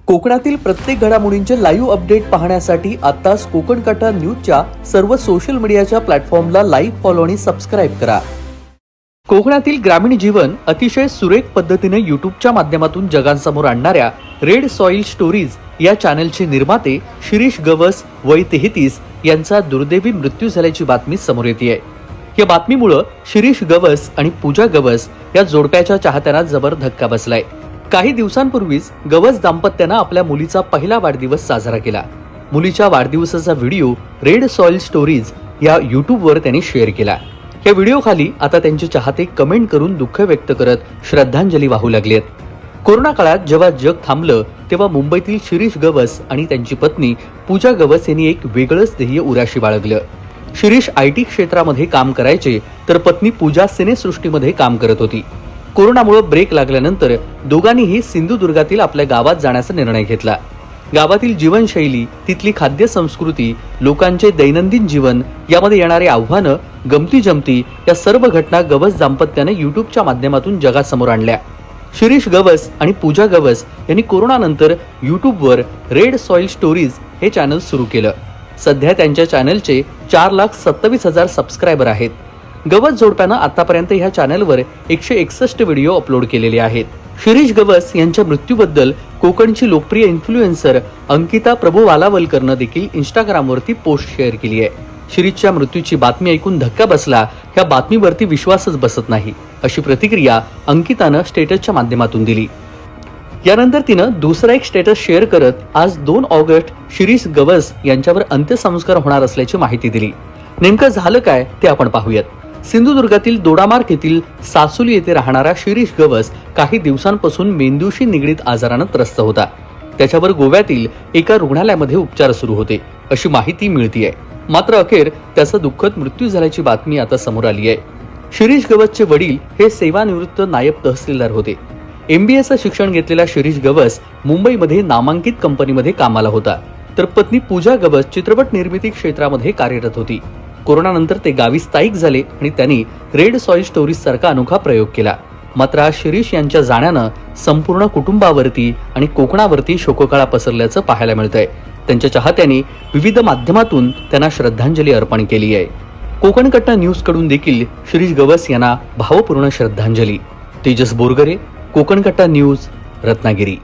कोकणातील प्रत्येक घडामोडींचे लाईव्ह अपडेट पाहण्यासाठी आताच कोकण कट्टा न्यूजच्या सर्व सोशल मीडियाच्या प्लॅटफॉर्मला लाईक, फॉलो आणि सबस्क्राईब करा. कोकणातील ग्रामीण जीवन अतिशय सुरेख पद्धतीने यूट्यूबच्या माध्यमातून जगांसमोर आणणाऱ्या रेड सॉइल स्टोरीज या चॅनलचे निर्माते शिरीष गवस वय 33 यांचा दुर्दैवी मृत्यू झाल्याची बातमी समोर येते. या बातमीमुळे शिरीष गवस आणि पूजा गवस या जोडप्याच्या चाहत्यांना जबर धक्का बसलाय. काही दिवसांपूर्वीच गवस दाम्पत्यानं आपल्या मुलीचा पहिला वाढदिवस साजरा केला. मुलीच्या वाढदिवसाचा व्हिडिओ रेड सॉइल स्टोरीज या यूट्यूबवर त्यांनी शेअर केला. या व्हिडिओ खाली आता त्यांचे चाहते कमेंट करून दुःख व्यक्त करत श्रद्धांजली वाहू लागलेत. कोरोना काळात जेव्हा जग थांबलं तेव्हा मुंबईतील शिरीष गवस आणि त्यांची पत्नी पूजा गवस यांनी एक वेगळंच ध्येय उराशी बाळगलं. शिरीष IT क्षेत्रामध्ये काम करायचे तर पत्नी पूजा सिनेसृष्टीमध्ये काम करत होती. कोरोनामुळे ब्रेक लागल्यानंतर दोघांनीही सिंधुदुर्गातील आपल्या गावात जाण्याचा निर्णय घेतला. गावातील जीवनशैली, तिथली खाद्य संस्कृती, लोकांचे दैनंदिन जीवन, यामध्ये येणारे आव्हानं, गमती जमती या सर्व घटना गवस दाम्पत्याने यूट्यूबच्या माध्यमातून जगासमोर आणल्या. शिरीष गवस आणि पूजा गवस यांनी कोरोनानंतर यूट्यूबवर रेड सॉइल स्टोरीज हे चॅनल सुरू केलं. सध्या त्यांच्या चॅनलचे 4,27,000 सबस्क्रायबर आहेत. गवस जोडप्यानं आतापर्यंत ह्या चॅनलवर 161 व्हिडिओ अपलोड केलेले आहेत. शिरीष गवस यांच्या मृत्यूबद्दल कोकणची लोकप्रिय इन्फ्लुएन्सर अंकिता प्रभुवालावलकरनं देखील इंस्टाग्रामवरती पोस्ट शेअर केली आहे. शिरीषच्या मृत्यूची बातमी ऐकून धक्का बसला, ह्या बातमीवरती विश्वासच बसत नाही, अशी प्रतिक्रिया अंकितानं स्टेटसच्या माध्यमातून दिली. यानंतर तिनं दुसरा एक स्टेटस शेअर करत आज 2 ऑगस्ट शिरीष गवस यांच्यावर अंत्यसंस्कार होणार असल्याची माहिती दिली. नेमकं झालं काय ते आपण पाहूयात. सिंधुदुर्गातील दोडामार्ग येथील सासुली येथे राहणारा शिरीष गवस काही दिवसांपासून मेंदूशी निगडीत आजारानं त्रस्त होता. त्याच्यावर गोव्यातील एका रुग्णालयामध्ये उपचार सुरू होते अशी माहिती मिळतीये. मात्र अखेर त्याचा दुःखद मृत्यू झाल्याची बातमी आता समोर आली आहे. शिरीष गवसचे वडील हे सेवानिवृत्त नायब तहसीलदार होते. MBAचं शिक्षण घेतलेला शिरीष गवस मुंबईमध्ये नामांकित कंपनीमध्ये कामाला होता, तर पत्नी पूजा गवस चित्रपट निर्मिती क्षेत्रामध्ये कार्यरत होती. कोरोनानंतर ते गावी स्थायिक झाले आणि त्यांनी रेड सॉइल स्टोरीज सारखा अनोखा प्रयोग केला. मात्र आज शिरीष यांच्या जाण्यानं संपूर्ण कुटुंबावरती आणि कोकणावरती शोककळा पसरल्याचं पाहायला मिळतंय. त्यांच्या चाहत्यांनी विविध माध्यमातून त्यांना श्रद्धांजली अर्पण केली आहे. कोकण कट्टा न्यूज कडून देखील शिरीष गवस यांना भावपूर्ण श्रद्धांजली. तेजस बोरगरे, कोकण कट्टा न्यूज, रत्नागिरी.